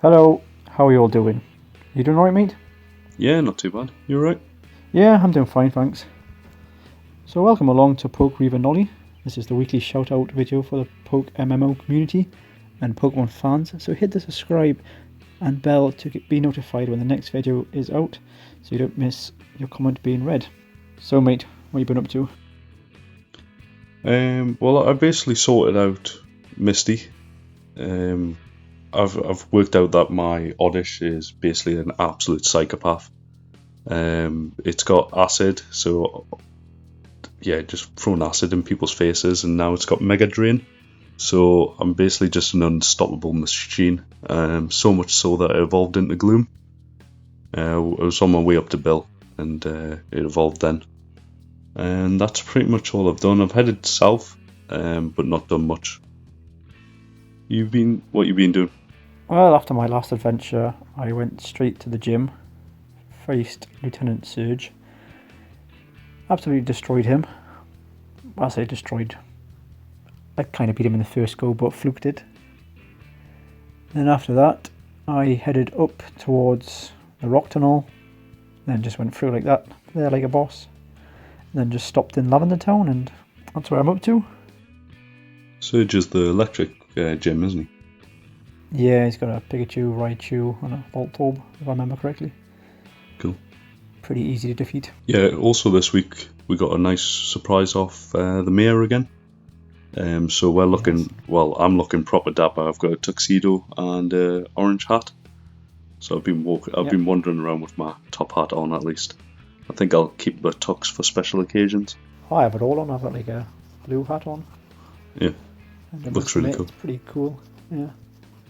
Hello, how are you all doing? You doing alright, mate? Yeah, not too bad. You alright? Yeah, I'm doing fine, thanks. So welcome along to Poké Reiver and Nolly. This is the weekly shout-out video for the PokéMMO community and Pokemon fans, so hit the subscribe and bell to be notified when the next video is out, so you don't miss your comment being read. So mate, what have you been up to? Well, I basically sorted out Misty. I've worked out that my Oddish is basically an absolute psychopath. It's got acid, so yeah, just throwing acid in people's faces, and now it's got Mega Drain. So I'm basically just an unstoppable machine. So much so that it evolved into Gloom. I was on my way up to Bill, and it evolved then. And that's pretty much all I've done. I've headed south, but not done much. What you been doing? Well, after my last adventure, I went straight to the gym, faced Lieutenant Surge, absolutely destroyed him. I say destroyed. I kind of beat him in the first go, but fluked it. Then after that, I headed up towards the rock tunnel, then just went through like that, there like a boss. Then just stopped in Lavender Town, and that's where I'm up to. Surge is the electric gym, isn't he? Yeah, he's got a Pikachu, Raichu, and a Voltorb, if I remember correctly. Cool. Pretty easy to defeat. Yeah, also this week we got a nice surprise off the mayor again. So we're looking, Yes. well, I'm looking proper dapper. I've got a tuxedo and an orange hat. So I've been wandering around with my top hat on at least. I think I'll keep the tux for special occasions. I have it all on. I've got like a blue hat on. Yeah, And I looks must really admit, cool. It's pretty cool. Yeah.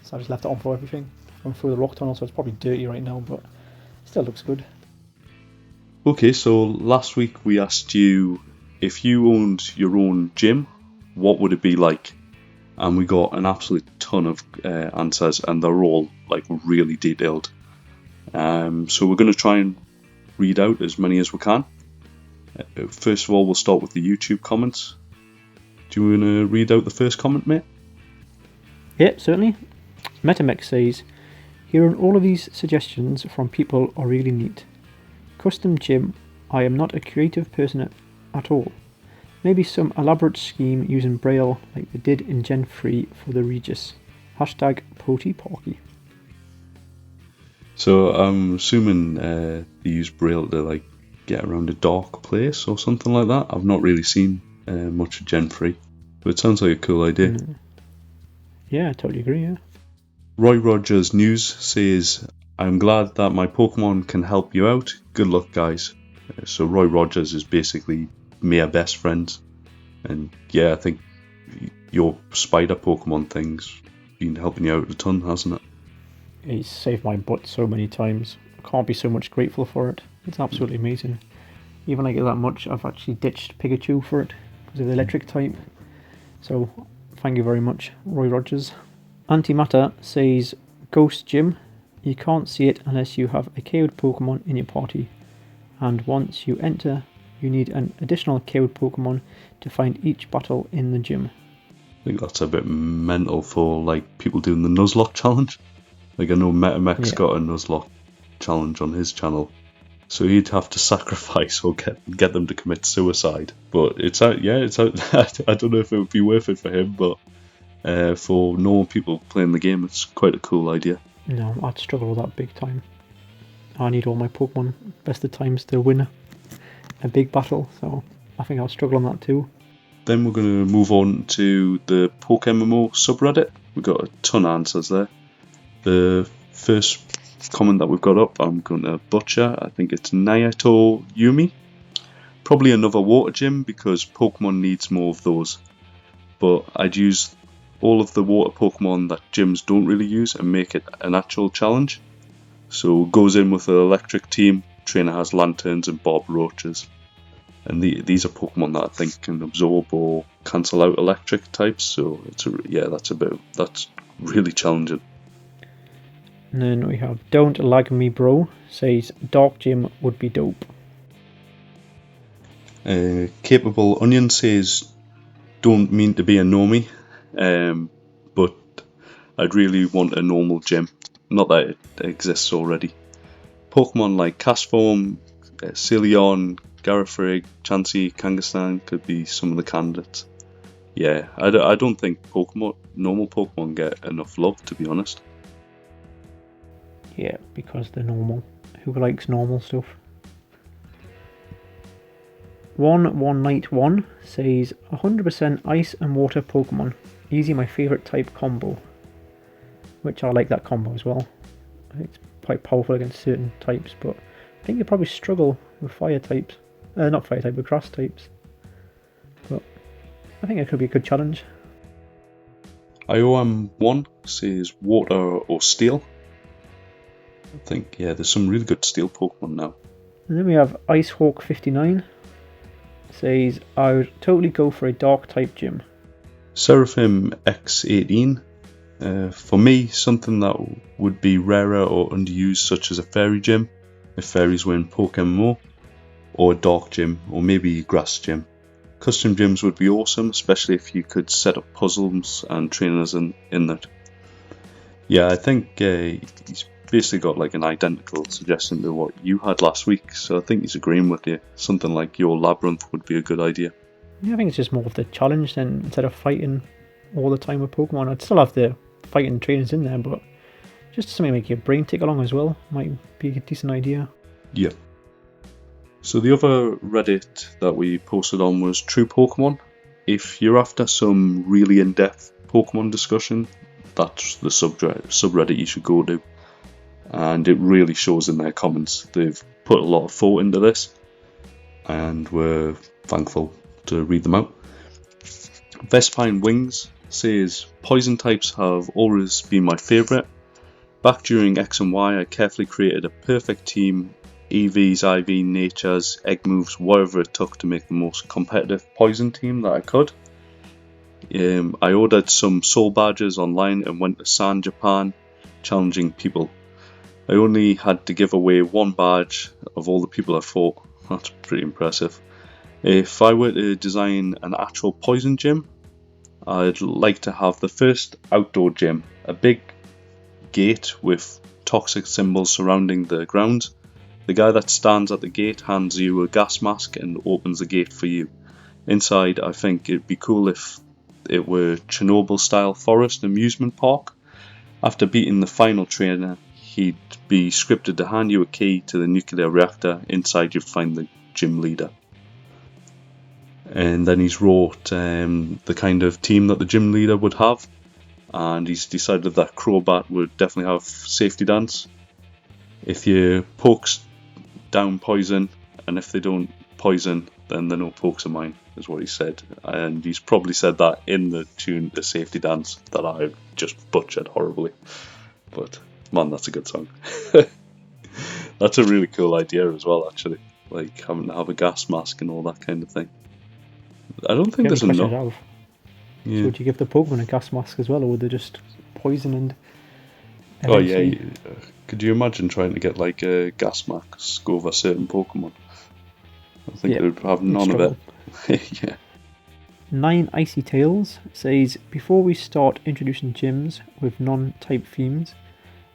So I just left it on for everything. Going through the rock tunnel, so it's probably dirty right now, but still looks good. Okay, so last week we asked you if you owned your own gym, what would it be like? And we got an absolute ton of answers, and they're all like really detailed. So we're going to try and read out as many as we can. First of all, we'll start with the YouTube comments. Do you want to read out the first comment, mate? Yeah, certainly. Metamech says, hearing all of these suggestions from people are really neat. Custom gym, I am not a creative person at all. Maybe some elaborate scheme using Braille like they did in Gen 3 for the Regis. Hashtag PotyPorky. So I'm assuming they use Braille to like get around a dark place or something like that. I've not really seen much of Gen 3, but it sounds like a cool idea. Yeah, I totally agree, yeah. Roy Rogers News says, I'm glad that my Pokemon can help you out. Good luck, guys. So Roy Rogers is basically me, our best friends. And yeah, I think your spider Pokemon thing's been helping you out a ton, hasn't it? He's saved my butt so many times. I can't be so much grateful for it. It's absolutely amazing. Even like it that much, I've actually ditched Pikachu for it because of the electric type. So thank you very much, Roy Rogers. Antimatter says, Ghost Gym, you can't see it unless you have a KO'd Pokemon in your party. And once you enter, you need an additional KO'd Pokemon to find each battle in the gym. I think that's a bit mental for like people doing the Nuzlocke challenge. Like I know Metamech's got a Nuzlocke challenge on his channel, so he'd have to sacrifice or get them to commit suicide. But it's out. I don't know if it would be worth it for him, but for normal people playing the game, it's quite a cool idea. No, I'd struggle with that big time. I need all my Pokemon best of times to win a big battle, so I think I'll struggle on that too. Then we're going to move on to the PokéMMO subreddit. We've got a ton of answers there. The first comment that we've got up, I'm going to butcher. I think it's Nayato Yumi. Probably another water gym because Pokemon needs more of those. But I'd use all of the water Pokemon that gyms don't really use and make it an actual challenge. So goes in with an electric team. Trainer has lanterns and Bob Roaches. And these are Pokemon that I think can absorb or cancel out electric types. So that's really challenging. And then we have Don't Lag Me Bro says Dark Gym would be dope. Capable Onion says don't mean to be a normie, but I'd really want a normal gym, not that it exists already. Pokemon like Castform, Celeon, Garafrig, Chansey, Kangaskhan could be some of the candidates. Yeah, I don't think normal Pokemon get enough love, to be honest. Yeah, because they're normal. Who likes normal stuff? 1 says 100% ice and water Pokemon. Easy, my favourite type combo. Which I like that combo as well. I think it's quite powerful against certain types, but I think you probably struggle with fire types. Not fire type, but grass types. But I think it could be a good challenge. IOM1 says water or steel. I think, yeah, there's some really good steel Pokemon now. And then we have Icehawk59. Says, I would totally go for a dark type gym. Seraphim X18. For me, something that would be rarer or underused, such as a fairy gym, if fairies were in PokéMMO, or a dark gym, or maybe a grass gym. Custom gyms would be awesome, especially if you could set up puzzles and trainers in that. Yeah, I think he's basically got like an identical suggestion to what you had last week, so I think he's agreeing with you. Something like your labyrinth would be a good idea. Yeah, I think it's just more of the challenge then, instead of fighting all the time with Pokemon. I'd still have the fighting trainers in there, but just something to make your brain tick along as well might be a decent idea. Yeah. So the other Reddit that we posted on was True Pokemon. If you're after some really in-depth Pokemon discussion, that's the subreddit you should go to. And it really shows in their comments. They've put a lot of thought into this, and we're thankful to read them out. Vespine Wings says, poison types have always been my favourite. Back during X and Y, I carefully created a perfect team, EVs, IV, Natures, Egg Moves, whatever it took to make the most competitive poison team that I could. I ordered some soul badges online and went to San Japan, challenging people. I only had to give away one badge of all the people I fought. That's pretty impressive. If I were to design an actual poison gym, I'd like to have the first outdoor gym, a big gate with toxic symbols surrounding the grounds. The guy that stands at the gate hands you a gas mask and opens the gate for you. Inside, I think it'd be cool if it were Chernobyl-style forest amusement park. After beating the final trainer, he'd be scripted to hand you a key to the nuclear reactor. Inside, you'd find the gym leader. And then he's wrote the kind of team that the gym leader would have, and he's decided that Crobat would definitely have safety dance. If you pokes down poison, and if they don't poison, then they're no pokes of mine, is what he said. And he's probably said that in the tune The Safety Dance that I've just butchered horribly. But man, that's a good song. That's a really cool idea as well, actually. Like having to have a gas mask and all that kind of thing. I don't think there's enough. Yeah. So would you give the Pokemon a gas mask as well, or would they just poison and... Oh yeah, could you imagine trying to get like a gas mask over certain Pokemon? I think they would have none of it. Yeah. 9 Icy Tails says, before we start introducing gyms with non-type themes,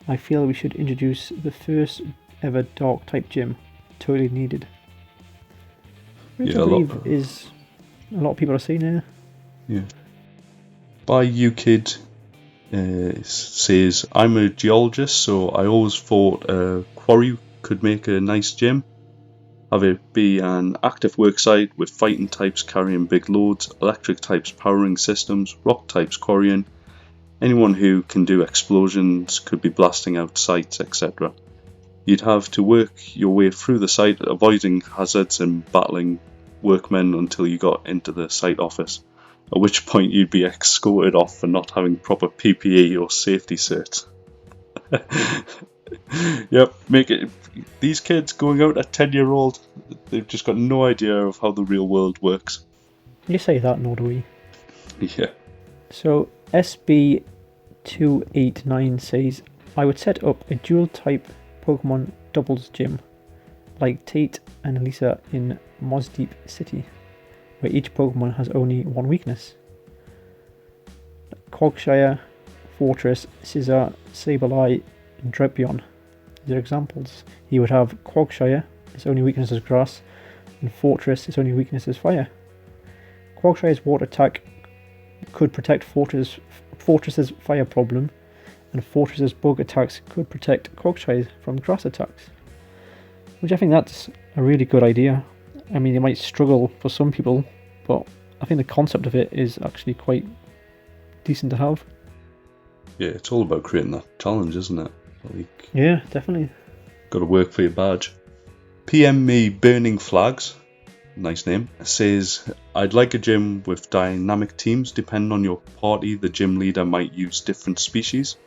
I feel we should introduce the first ever dark type gym. Totally needed. Which I believe is a lot of people are saying here. Yeah. By UKid says, I'm a geologist, so I always thought a quarry could make a nice gym. Have it be an active worksite with fighting types carrying big loads, electric types powering systems, rock types quarrying. Anyone who can do explosions could be blasting out sites, etc. You'd have to work your way through the site, avoiding hazards and battling workmen until you got into the site office, at which point you'd be escorted off for not having proper PPE or safety certs. Yep, make it. These kids going out at 10-year-old, they've just got no idea of how the real world works. You say that, nor do we. Yeah. So SB289 says, I would set up a dual type Pokemon doubles gym, like Tate and Elisa in Mosdeep City, where each Pokemon has only one weakness. Quagshire, Fortress, Scizor, Sableye, and Drapion. These are examples. You would have Quagsire, its only weakness is grass, and Fortress, its only weakness is fire. Quagsire's water attack could protect Fortress's fire problem, and Fortress's bug attacks could protect Quagsire from grass attacks. Which I think that's a really good idea. I mean, it might struggle for some people, but I think the concept of it is actually quite decent to have. Yeah, it's all about creating that challenge, isn't it? Like, yeah, definitely. Got to work for your badge. PM me Burning Flags, nice name, says, I'd like a gym with dynamic teams. Depending on your party, the gym leader might use different species.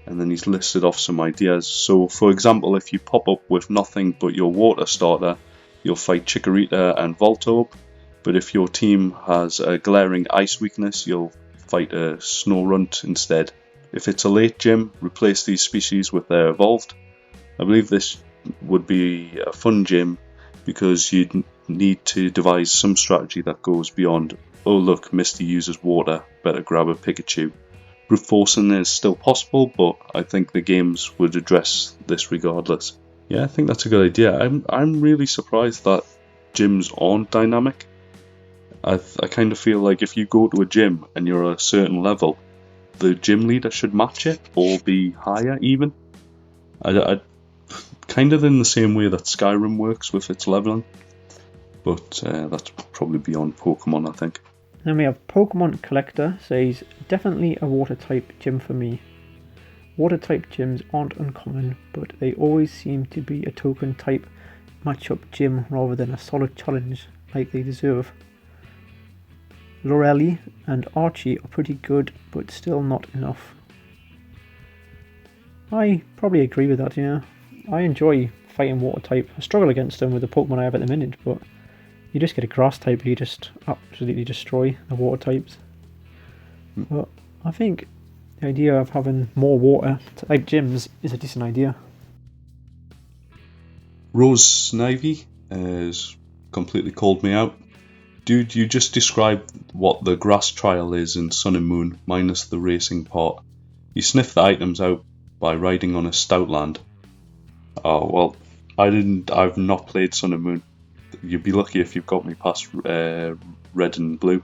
And then he's listed off some ideas. So, for example, if you pop up with nothing but your water starter, you'll fight Chikorita and Voltorb. But if your team has a glaring ice weakness, you'll fight a Snorunt instead. If it's a late gym, replace these species with their evolved. I believe this would be a fun gym because you'd need to devise some strategy that goes beyond, oh look, Misty uses water, better grab a Pikachu. Brute forcing is still possible, but I think the games would address this regardless. Yeah, I think that's a good idea. I'm really surprised that gyms aren't dynamic. I kind of feel like if you go to a gym and you're at a certain level, the gym leader should match it or be higher even. I kind of in the same way that Skyrim works with its leveling, but that's probably beyond Pokemon, I think. Then we have Pokemon Collector says, definitely a water type gym for me. Water type gyms aren't uncommon, but they always seem to be a token type matchup gym rather than a solid challenge like they deserve. Lorelli and Archie are pretty good, but still not enough. I probably agree with that, yeah. I enjoy fighting water type. I struggle against them with the Pokemon I have at the minute, but you just get a grass type and you just absolutely destroy the water types. But I think the idea of having more water type gyms is a decent idea. Rose Snivy has completely called me out. Dude, you just described what the grass trial is in Sun and Moon, minus the racing part. You sniff the items out by riding on a Stoutland. Oh, well, I've not played Sun and Moon. You'd be lucky if you've got me past red and blue.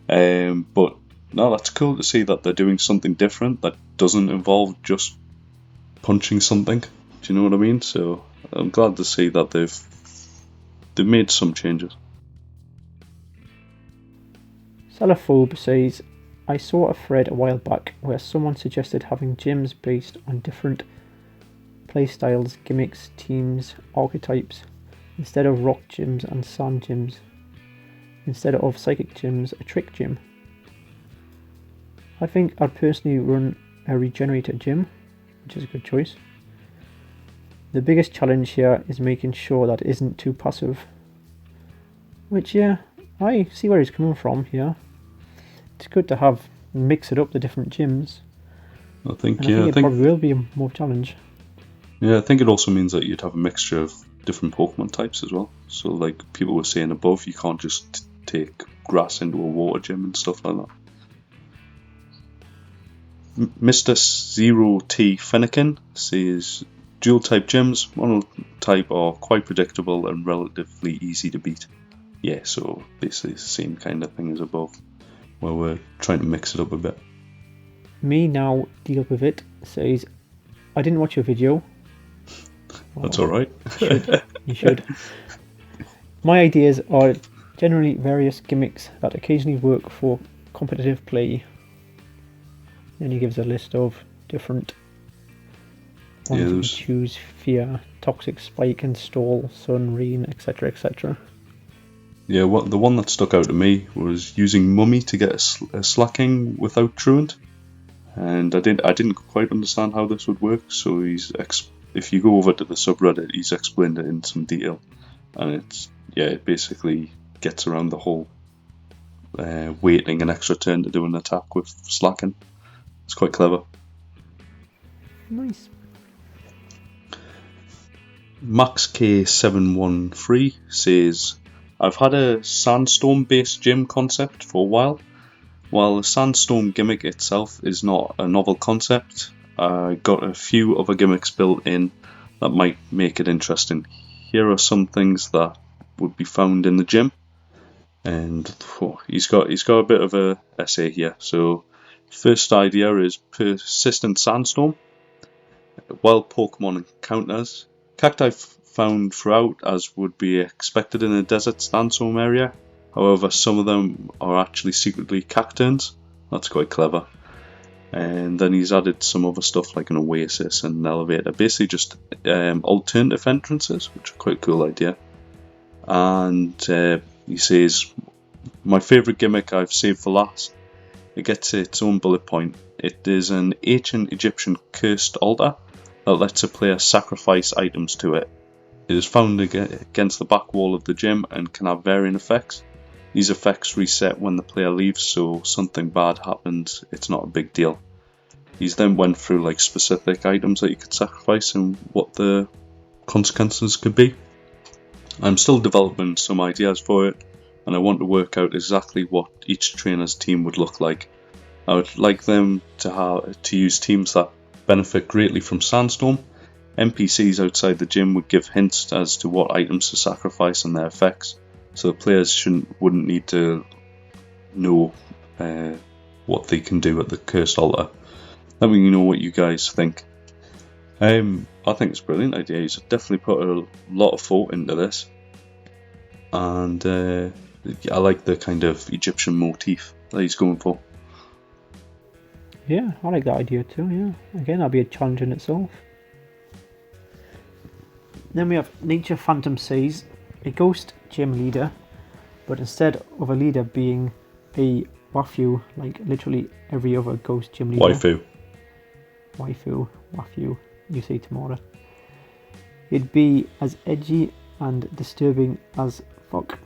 But no, that's cool to see that they're doing something different that doesn't involve just punching something. Do you know what I mean? So I'm glad to see that they've made some changes. Celophobe says, I saw a thread a while back where someone suggested having gyms based on different playstyles, gimmicks, teams, archetypes, instead of rock gyms and sand gyms. Instead of psychic gyms, a trick gym. I think I'd personally run a regenerator gym, which is a good choice. The biggest challenge here is making sure that it isn't too passive. Which, yeah, I see where he's coming from here. It's good to mix it up, the different gyms. I think it probably will be more challenge. Yeah, I think it also means that you'd have a mixture of different Pokemon types as well. So like people were saying above, you can't just take grass into a water gym and stuff like that. Mr. Zero T Fennekin says, dual type gyms, mono type are quite predictable and relatively easy to beat. Yeah, so basically the same kind of thing as above, where we're trying to mix it up a bit. Me Now Deal With It says, I didn't watch your video. That's alright. You should. My ideas are generally various gimmicks that occasionally work for competitive play. Then he gives a list of different ones to choose: Fear, Toxic Spike and Stall, Sun, Rain, etc, etc. Yeah, the one that stuck out to me was using Mummy to get a slacking without Truant, and I didn't quite understand how this would work. So if you go over to the subreddit, he's explained it in some detail, and it basically gets around the whole waiting an extra turn to do an attack with slacking. It's quite clever. Nice. Max K713 says, I've had a Sandstorm based gym concept for a while. While the Sandstorm gimmick itself is not a novel concept, I got a few other gimmicks built in that might make it interesting. Here are some things that would be found in the gym, and he's got a bit of a essay here. So first idea is persistent sandstorm. Wild Pokemon encounters. Cacti found throughout, as would be expected in a desert sandstorm area. However, some of them are actually secretly cacturns. That's quite clever. And then he's added some other stuff like an oasis and an elevator. Basically just alternative entrances, which are quite a cool idea. And he says, my favourite gimmick I've saved for last. It gets its own bullet point. It is an ancient Egyptian cursed altar that lets a player sacrifice items to it. It is found against the back wall of the gym and can have varying effects. These effects reset when the player leaves, so something bad happens, it's not a big deal. He's then went through like specific items that you could sacrifice and what the consequences could be. I'm still developing some ideas for it, and I want to work out exactly what each trainer's team would look like. I would like them to use teams that benefit greatly from Sandstorm. NPCs outside the gym would give hints as to what items to sacrifice and their effects, so the players wouldn't need to know what they can do at the cursed altar. Let me know what you guys think. I think it's a brilliant idea. He's definitely put a lot of thought into this, and I like the kind of Egyptian motif that he's going for. Yeah, I like that idea too, yeah. Again, that'll be a challenge in itself. Then we have Nature Phantom Says, a ghost gym leader, but instead of a leader being a waifu, like literally every other ghost gym leader. Waifu, you say tomorrow. It'd be as edgy and disturbing as fuck.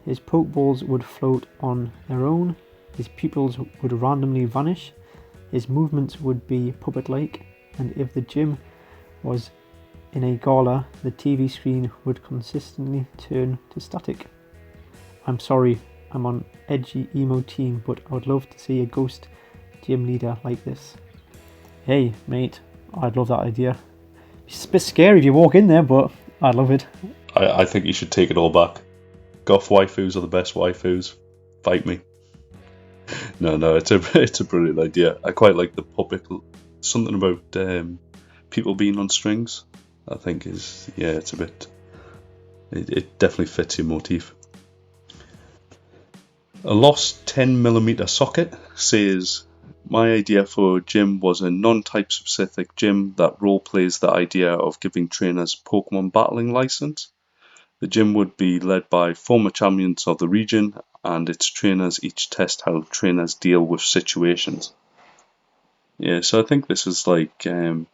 His Pokeballs would float on their own, his pupils would randomly vanish, his movements would be puppet-like, and if the gym was in a gala, the TV screen would consistently turn to static. I'm sorry, I'm on edgy emo team, but I would love to see a ghost gym leader like this. Hey, mate, I'd love that idea. It's a bit scary if you walk in there, but I'd love it. I think you should take it all back. Goth waifus are the best waifus. Fight me. No, it's a brilliant idea. I quite like the puppet. Something about people being on strings, I think it's a bit. It definitely fits your motif. A lost 10mm socket says, my idea for a gym was a non-type specific gym that roleplays the idea of giving trainers Pokemon battling license. The gym would be led by former champions of the region, and its trainers each test how trainers deal with situations. Yeah, so I think this is like, I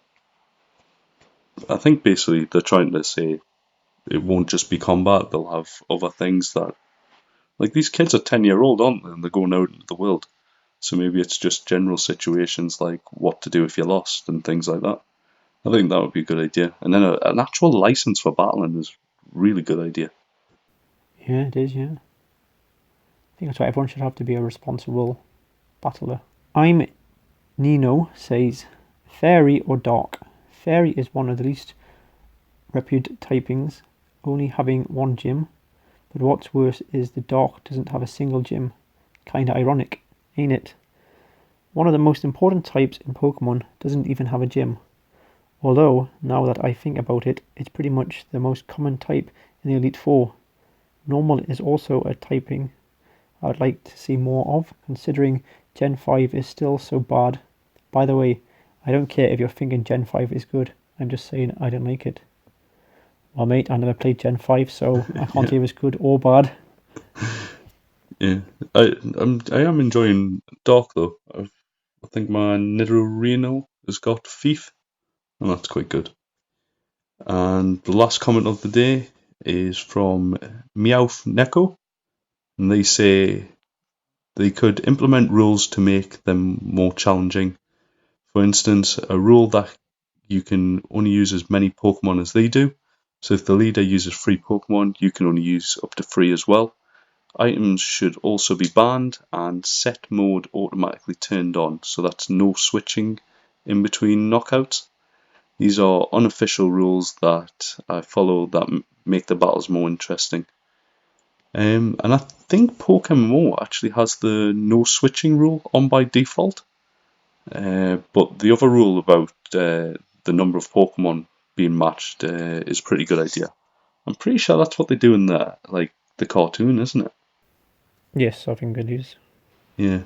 think basically they're trying to say it won't just be combat, they'll have other things that, like these kids are 10-year-old, aren't they, and they're going out into the world. So maybe it's just general situations like what to do if you're lost and things like that. I think that would be a good idea. And then an actual license for battling is a really good idea. Yeah, it is, yeah. I think that's why everyone should have to be a responsible battler. I'm Nino says, Fairy or Dark? Fairy is one of the least reputed typings, only having one gym. But what's worse is the Dark doesn't have a single gym. Kinda ironic, ain't it? One of the most important types in Pokemon doesn't even have a gym. Although, now that I think about it, it's pretty much the most common type in the Elite Four. Normal is also a typing I would like to see more of, considering Gen 5 is still so bad. By the way, I don't care if you're thinking Gen 5 is good, I'm just saying I don't like it. Well mate, I never played Gen 5, so I can't say if it's good or bad. Yeah, I am enjoying Dark though. I think my Nidorino has got Thief, and that's quite good. And the last comment of the day is from Meowth Neko, and they say they could implement rules to make them more challenging. For instance, a rule that you can only use as many Pokemon as they do. So if the leader uses 3 Pokemon, you can only use up to 3 as well. Items should also be banned and set mode automatically turned on, so that's no switching in between knockouts. These are unofficial rules that I follow that make the battles more interesting. And I think PokéMMO actually has the no switching rule on by default. But the other rule about the number of Pokemon being matched is a pretty good idea. I'm pretty sure that's what they do in the cartoon, isn't it? Yes, I think it is. Yeah.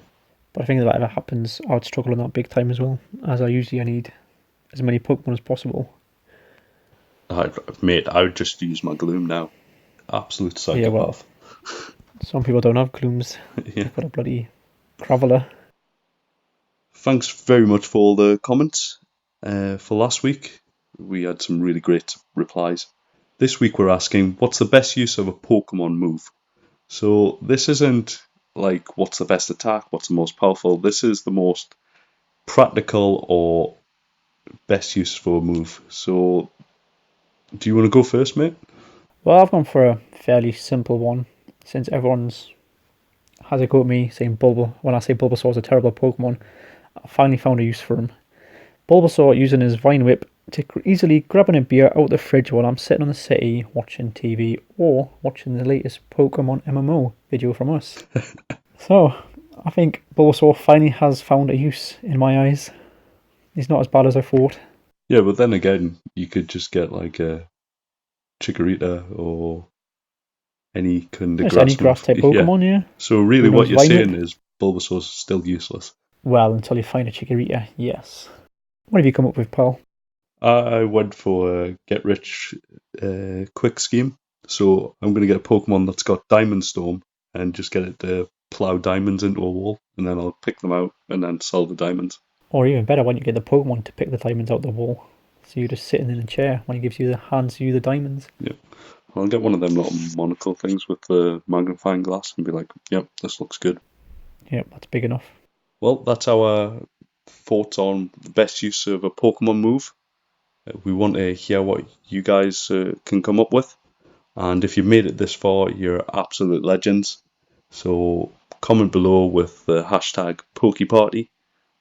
But I think if that ever happens, I'd struggle on that big time as well, as I need as many Pokemon as possible. Mate, I would just use my Gloom now. Absolute psychopath. Yeah, well, some people don't have Glooms. Yeah. They've got a bloody Graveler. Thanks very much for all the comments. For last week, we had some really great replies. This week we're asking, what's the best use of a Pokemon move? So this isn't like what's the best attack, what's the most powerful. This is the most practical or best use for a move. So do you want to go first, mate? Well, I've gone for a fairly simple one, since everyone's has a go at me saying when I say Bulbasaur is a terrible Pokemon. I finally found a use for him. Bulbasaur using his Vine Whip to easily grabbing a beer out the fridge while I'm sitting on the city watching TV or watching the latest Pokemon MMO video from us. So, I think Bulbasaur finally has found a use in my eyes. He's not as bad as I thought. Yeah, but then again, you could just get like a Chikorita or any kind of Any grass type Pokemon, yeah. So really what you're saying is Bulbasaur's still useless. Well, until you find a Chikorita, yes. What have you come up with, pal? I went for a get rich quick scheme. So I'm going to get a Pokemon that's got Diamond Storm and just get it to plow diamonds into a wall, and then I'll pick them out and then sell the diamonds. Or even better, when you get the Pokemon to pick the diamonds out the wall. So you're just sitting in a chair when he hands you the diamonds. Yeah. I'll get one of them little monocle things with the magnifying glass and be like, yep, this looks good. Yep, that's big enough. Well, that's our thoughts on the best use of a Pokemon move. We want to hear what you guys can come up with. And if you've made it this far, you're absolute legends. So comment below with the hashtag PokeParty.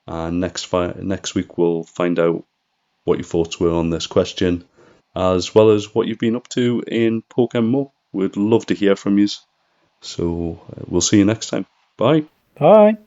And next week we'll find out what your thoughts were on this question, as well as what you've been up to in PokéMMO. We'd love to hear from you. So we'll see you next time. Bye. Bye.